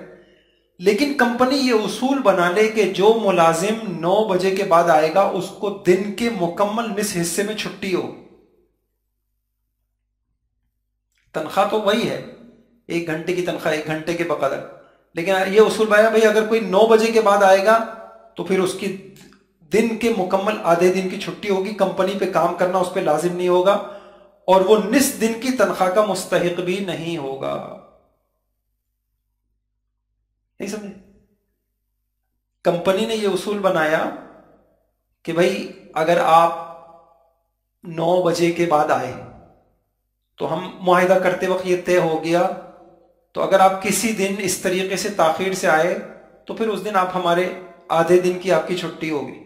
S3: لیکن کمپنی یہ اصول بنا لے کہ جو ملازم 9 بجے کے بعد آئے گا اس کو دن کے مکمل نصف حصے میں چھٹی ہو. تنخواہ تو وہی ہے، 1 گھنٹے کی تنخواہ 1 گھنٹے کے بقدر، لیکن یہ اصول بنایا بھائی اگر کوئی 9 بجے کے بعد آئے گا تو پھر اس کی دن کے مکمل آدھے دن کی چھٹی ہوگی، کمپنی پہ کام کرنا اس پہ لازم نہیں ہوگا، اور وہ نصف دن کی تنخواہ کا مستحق بھی نہیں ہوگا. نہیں سمجھے؟ کمپنی نے یہ اصول بنایا کہ بھائی اگر آپ 9 بجے کے بعد آئے تو ہم معاہدہ کرتے وقت یہ طے ہو گیا، تو اگر آپ کسی دن اس طریقے سے تاخیر سے آئے تو پھر اس دن آپ ہمارے آدھے دن کی آپ کی چھٹی ہوگی،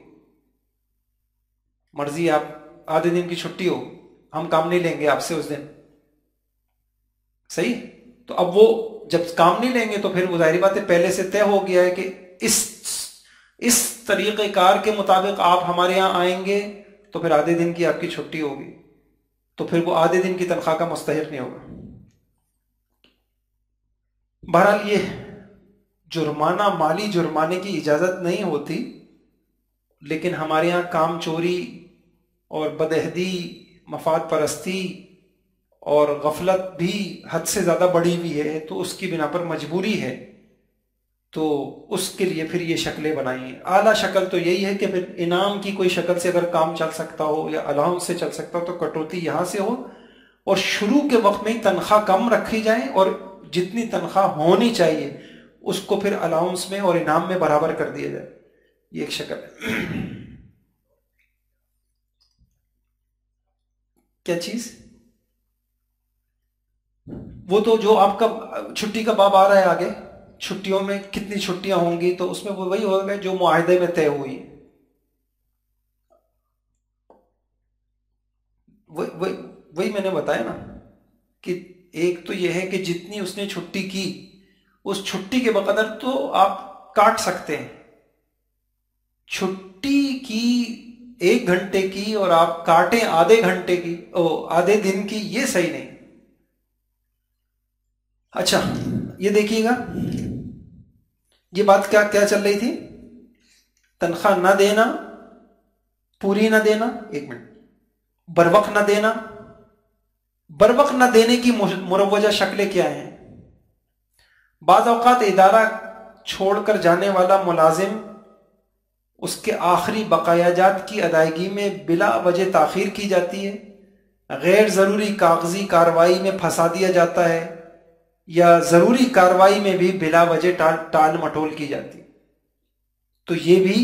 S3: مرضی آپ آدھے دن کی چھٹی ہو، ہم کام نہیں لیں گے آپ سے اس دن. صحیح؟ تو اب وہ جب کام نہیں لیں گے تو پھر وہ ظاہری بات ہے پہلے سے طے ہو گیا ہے کہ اس طریقہ کار کے مطابق آپ ہمارے یہاں آئیں گے تو پھر آدھے دن کی آپ کی چھٹی ہوگی، تو پھر وہ آدھے دن کی تنخواہ کا مستحق نہیں ہوگا. بہرحال یہ جرمانہ، مالی جرمانے کی اجازت نہیں ہوتی، لیکن ہمارے یہاں کام چوری اور بدعہدی، مفاد پرستی اور غفلت بھی حد سے زیادہ بڑھی ہوئی ہے، تو اس کی بنا پر مجبوری ہے، تو اس کے لیے پھر یہ شکلیں بنائی ہیں. اعلیٰ شکل تو یہی ہے کہ پھر انعام کی کوئی شکل سے اگر کام چل سکتا ہو یا الاؤنس سے چل سکتا ہو تو کٹوتی یہاں سے ہو، اور شروع کے وقت میں تنخواہ کم رکھی جائیں اور جتنی تنخواہ ہونی چاہیے اس کو پھر الاؤنس میں اور انعام میں برابر کر دیا جائے. یہ ایک شکل ہے. کیا چیز؟ وہ تو جو آپ کا چھٹی کا باب آ رہا ہے آگے، چھٹیوں میں کتنی چھٹیاں ہوں گی، تو اس میں وہی ہوگا جو معاہدے میں طے ہوئی. وہی میں نے بتایا نا کہ ایک تو یہ ہے کہ جتنی اس نے چھٹی کی اس چھٹی کے بقدر تو آپ کاٹ سکتے ہیں. چھٹی کی 1 گھنٹے کی اور آپ کاٹیں آدھے گھنٹے کی، آدھے دن کی، یہ صحیح نہیں. اچھا یہ دیکھیے گا، یہ بات کیا چل رہی تھی؟ تنخواہ نہ دینا، پوری نہ دینا، 1 منٹ، بروقت نہ دینا. بروقت نہ دینے کی مروجہ شکلیں کیا ہیں؟ بعض اوقات ادارہ چھوڑ کر جانے والا ملازم اس کے آخری بقایا جات کی ادائیگی میں بلا وجہ تاخیر کی جاتی ہے، غیر ضروری کاغذی کارروائی میں پھنسا دیا جاتا ہے، یا ضروری کارروائی میں بھی بلا وجہ ٹال مٹول کی جاتی. تو یہ بھی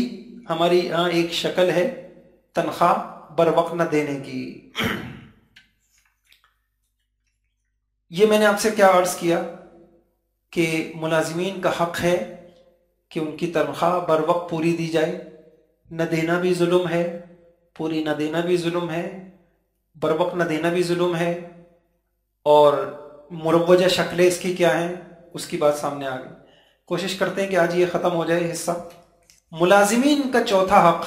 S3: ہماری یہاں ایک شکل ہے تنخواہ بروقت نہ دینے کی. یہ میں نے آپ سے کیا عرض کیا کہ ملازمین کا حق ہے کہ ان کی تنخواہ بروقت پوری دی جائے. نہ دینا بھی ظلم ہے، پوری نہ دینا بھی ظلم ہے، بروقت نہ دینا بھی ظلم ہے، اور مروجہ شکلیں اس کی کیا ہیں اس کی بات سامنے آ گئی. کوشش کرتے ہیں کہ آج یہ ختم ہو جائے حصہ. ملازمین کا چوتھا حق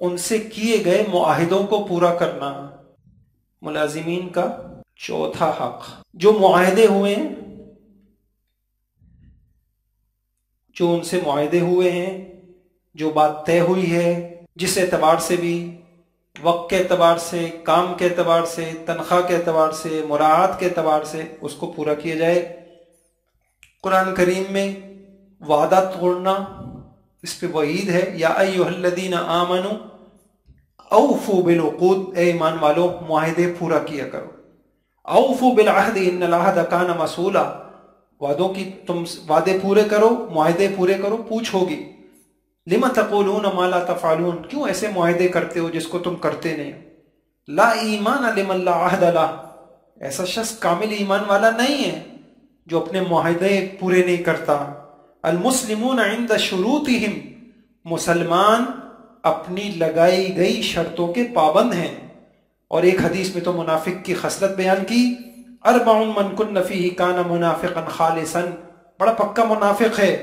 S3: ان سے کیے گئے معاہدوں کو پورا کرنا. ملازمین کا چوتھا حق، جو معاہدے ہوئے ہیں جو ان سے معاہدے ہوئے ہیں، جو بات طے ہوئی ہے، جس اعتبار سے بھی، وقت کے اعتبار سے، کام کے اعتبار سے، تنخواہ کے اعتبار سے، مراعات کے اعتبار سے اس کو پورا کیا جائے۔ قرآن کریم میں وعدہ توڑنا اس پہ وعید ہے، یا ایھا الذین آمنوا اوفوا بالعقود، اے ایمان والو معاہدے پورا کیا کرو۔ اوفوا بالعہد ان العہد کان مسئولا، وعدوں کی تم وعدے پورے کرو، معاہدے پورے کرو، پوچھ ہوگی۔ لم تقولون ما لا تفعلون، کیوں ایسے معاہدے کرتے ہو جس کو تم کرتے نہیں؟ لا ایمان لمن لا عہد لہ، ایسا شخص کامل ایمان والا نہیں ہے جو اپنے معاہدے پورے نہیں کرتا۔ المسلمون عند شروطہم، مسلمان اپنی لگائی گئی شرطوں کے پابند ہیں۔ اور ایک حدیث میں تو منافق کی خصلت بیان کی، اربع من کن فیہ کان منافقا خالصا، بڑا پکا منافق ہے۔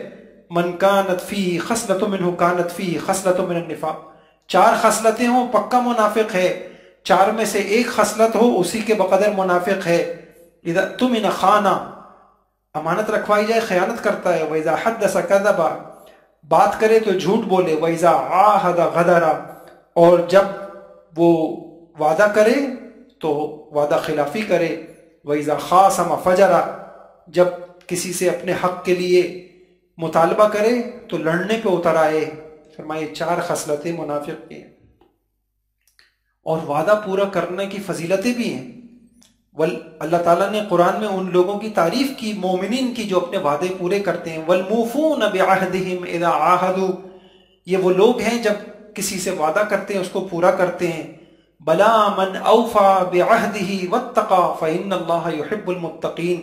S3: من کانت فیہ خصلۃ منہ کانت فیہ خصلۃ من النفاق، 4 خصلتیں ہوں پکا منافق ہے، 4 میں سے ایک خصلت ہو اسی کے بقدر منافق ہے۔ اذا اؤتمن خان، امانت رکھوائی جائے خیانت کرتا ہے۔ وَإِذَا حَدَّثَ كَذَبَ، بات کرے تو جھوٹ بولے۔ وَإِذَا عَاهَدَ غَدَرَ، اور جب وہ وعدہ کرے تو وعدہ خلافی کرے۔ وَإِذَا خَاصَمَ فَجَرَ، جب کسی سے اپنے حق کے لیے مطالبہ کرے تو لڑنے پہ اتر آئے۔ فرمائے 4 خصلتیں منافق کی ہیں، اور وعدہ پورا کرنے کی فضیلتیں بھی ہیں۔ اللہ تعالیٰ نے قرآن میں ان لوگوں کی تعریف کی، مومنین کی، جو اپنے وعدے پورے کرتے ہیں۔ وَالْمُوفُونَ بِعَهْدِهِمْ إِذَا عَاهَدُوا، یہ وہ لوگ ہیں جب کسی سے وعدہ کرتے ہیں اس کو پورا کرتے ہیں۔ بَلَا مَنْ أَوْفَى بِعَهْدِهِ وَاتَّقَى فَإِنَّ اللَّهَ يُحِبُّ الْمُتَّقِينَ،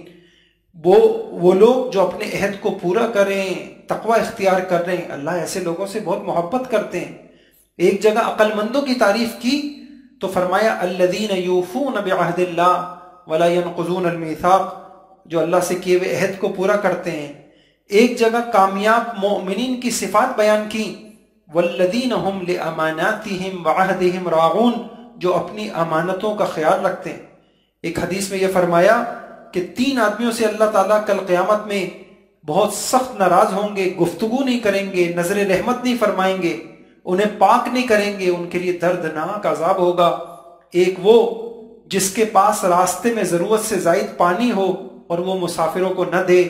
S3: وہ لوگ جو اپنے عہد کو پورا کریں، تقوی اختیار کر رہے ہیں، اللہ ایسے لوگوں سے بہت محبت کرتے ہیں۔ ایک جگہ عقل مندوں کی تعریف کی تو فرمایا الَّذِينَ يُوفُونَ بِعَهْدِ اللَّهِ وَلَا يَنْقُضُونَ الْمِيثَاقَ، جو اللہ سے کیے ہوئے عہد کو پورا کرتے ہیں۔ ایک جگہ کامیاب مومنین کی صفات بیان کی، وَالَّذِينَ هُمْ لِأَمَانَاتِهِمْ وَعَهْدِهِمْ رَاعُونَ، جو اپنی امانتوں کا خیال رکھتے ہیں۔ ایک حدیث میں یہ فرمایا کہ 3 آدمیوں سے اللہ تعالیٰ کل قیامت میں بہت سخت ناراض ہوں گے، گفتگو نہیں کریں گے، نظر رحمت نہیں فرمائیں گے، انہیں پاک نہیں کریں گے، ان کے لیے دردناک عذاب ہوگا۔ ایک وہ جس کے پاس راستے میں ضرورت سے زائد پانی ہو اور وہ مسافروں کو نہ دے۔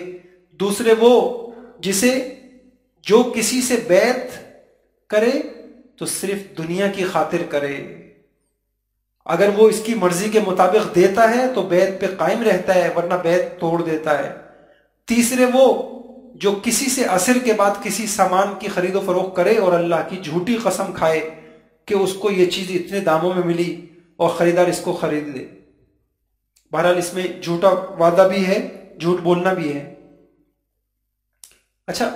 S3: دوسرے وہ جو کسی سے بیعت کرے تو صرف دنیا کی خاطر کرے، اگر وہ اس کی مرضی کے مطابق دیتا ہے تو بیعت پہ قائم رہتا ہے، ورنہ بیعت توڑ دیتا ہے۔ تیسرے وہ جو کسی سے عصر کے بعد کسی سامان کی خرید و فروخت کرے اور اللہ کی جھوٹی قسم کھائے کہ اس کو یہ چیز اتنے داموں میں ملی اور خریدار اس کو خرید لے۔ بہرحال اس میں جھوٹا وعدہ بھی ہے، جھوٹ بولنا بھی ہے۔ اچھا،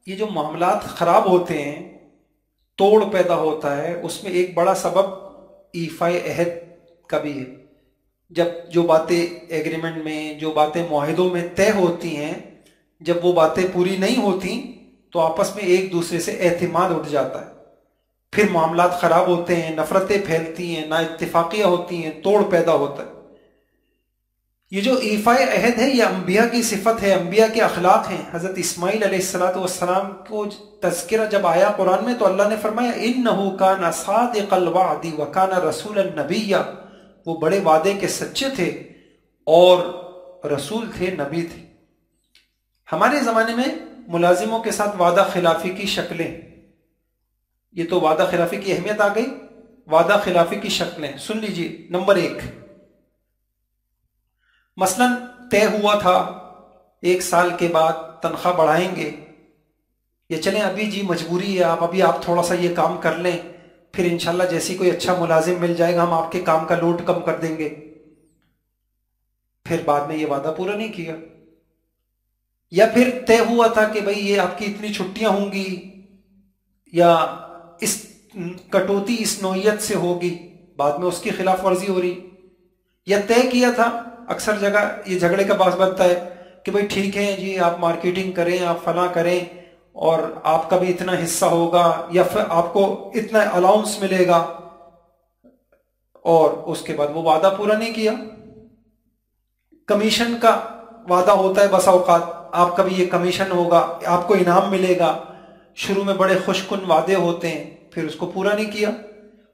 S3: یہ جو معاملات خراب ہوتے ہیں، توڑ پیدا ہوتا ہے، اس میں ایک بڑا سبب ایفائے عہد کا بھی ہے۔ جب جو باتیں ایگریمنٹ میں، جو باتیں معاہدوں میں طے ہوتی ہیں، جب وہ باتیں پوری نہیں ہوتی تو آپس میں ایک دوسرے سے اعتماد اٹھ جاتا ہے، پھر معاملات خراب ہوتے ہیں، نفرتیں پھیلتی ہیں، نا اتفاقیاں ہوتی ہیں، توڑ پیدا ہوتا ہے۔ یہ جو ایفائے عہد ہے یہ انبیاء کی صفت ہے، انبیاء کے اخلاق ہیں۔ حضرت اسماعیل علیہ السلام کو تذکرہ جب آیا قرآن میں تو اللہ نے فرمایا اِنَّهُ كَانَ صَادِقَ الْوَعْدِ وَكَانَ رَسُولًا نَبِيًّا، وہ بڑے وعدے کے سچے تھے اور رسول تھے، نبی تھے۔ ہمارے زمانے میں ملازموں کے ساتھ وعدہ خلافی کی شکلیں، یہ تو وعدہ خلافی کی اہمیت آ گئی، وعدہ خلافی کی شکلیں سن لیجئے۔ نمبر 1، مثلا طے ہوا تھا 1 سال کے بعد تنخواہ بڑھائیں گے، یا چلیں ابھی جی مجبوری ہے، آپ تھوڑا سا یہ کام کر لیں، پھر انشاءاللہ جیسی کوئی اچھا ملازم مل جائے گا ہم آپ کے کام کا لوڈ کم کر دیں گے، پھر بعد میں یہ وعدہ پورا نہیں کیا۔ یا پھر طے ہوا تھا کہ بھئی یہ آپ کی اتنی چھٹیاں ہوں گی، یا اس کٹوتی اس نوعیت سے ہوگی، بعد میں اس کی خلاف ورزی ہو رہی۔ یا طے کیا تھا، اکثر جگہ یہ جھگڑے کا باعث بنتا ہے کہ بھئی ٹھیک ہے جی آپ مارکیٹنگ کریں، آپ فلاں کریں، اور آپ کا بھی اتنا حصہ ہوگا، یا پھر آپ کو اتنا الاؤنس ملے گا، اور اس کے بعد وہ وعدہ پورا نہیں کیا۔ کمیشن کا وعدہ ہوتا ہے بسا اوقات، آپ کا بھی یہ کمیشن ہوگا، آپ کو انعام ملے گا. شروع میں بڑے خوش کن وعدے ہوتے ہیں، پھر اس کو پورا نہیں کیا.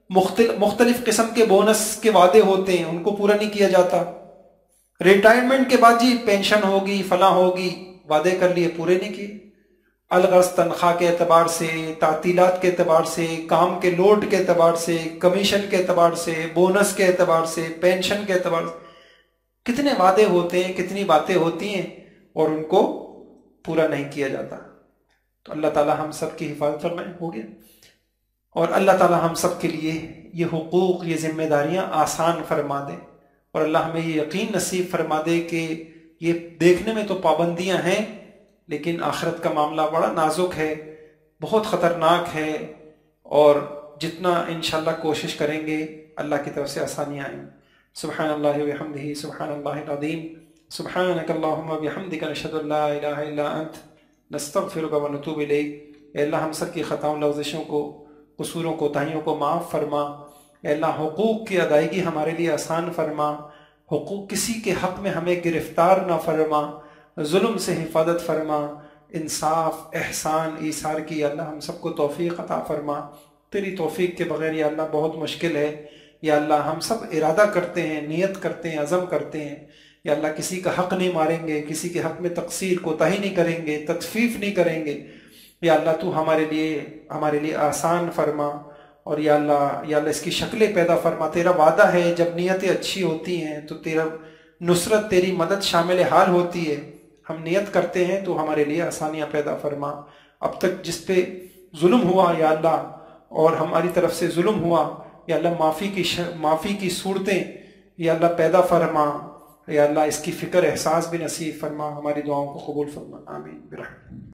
S3: مختلف قسم کے بونس کے وعدے ہوتے ہیں، ان کو پورا نہیں کیا جاتا. ریٹائرمنٹ کے بعد جی پینشن ہوگی، فلاں ہوگی، وعدے کر لیے، پورے نہیں کیے. الغرض تنخواہ کے اعتبار سے، تعطیلات کے اعتبار سے، کام کے لوڈ کے اعتبار سے، کمیشن کے اعتبار سے، بونس کے اعتبار سے، پینشن کے اعتبار سے کتنے وعدے ہوتے ہیں، کتنی باتیں ہوتی ہیں اور ان کو پورا نہیں کیا جاتا. تو اللہ تعالی ہم سب کی حفاظت فرمائے. ہو گیا. اور اللہ تعالی ہم سب کے لیے یہ حقوق، یہ ذمہ داریاں آسان فرما دے، اور اللہ ہمیں یہ یقین نصیب فرما دے کہ یہ دیکھنے میں تو پابندیاں ہیں لیکن آخرت کا معاملہ بڑا نازک ہے، بہت خطرناک ہے، اور جتنا انشاءاللہ کوشش کریں گے اللہ کی طرف سے آسانیاں آئیں. سبحان اللہ و بحمدہ، سبحان اللہ العظیم، سبحانک اللہم و بحمدک، نشہد ان لا الہ الا انت، نستغفرک و نتوب الیک. اے اللہ ہم سب کی خطاؤں، لغزشوں کو، قصوروں، کوتاہیوں کو معاف فرما. اے اللہ حقوق کی ادائیگی ہمارے لیے آسان فرما. حقوق کسی کے حق میں ہمیں گرفتار نہ فرما، ظلم سے حفاظت فرما. انصاف، احسان، ایثار کی یا اللہ ہم سب کو توفیق عطا فرما. تیری توفیق کے بغیر یا اللہ بہت مشکل ہے. یا اللہ ہم سب ارادہ کرتے ہیں، نیت کرتے ہیں، عزم کرتے ہیں، یا اللہ کسی کا حق نہیں ماریں گے، کسی کے حق میں تقصیر، کوتاہی نہیں کریں گے، تطفیف نہیں کریں گے. یا اللہ تو ہمارے لیے آسان فرما. اور یا اللہ اس کی شکلیں پیدا فرما. تیرا وعدہ ہے جب نیتیں اچھی ہوتی ہیں تو تیرا نصرت، تیری مدد شامل حال ہوتی ہے. ہم نیت کرتے ہیں تو ہمارے لیے آسانیاں پیدا فرما. اب تک جس پہ ظلم ہوا یا اللہ، اور ہماری طرف سے ظلم ہوا یا اللہ، معافی کی صورتیں یا اللہ پیدا فرما. یا اللہ اس کی فکر، احساس بھی نصیب فرما. ہماری دعاؤں کو قبول فرما. آمین برحمتک.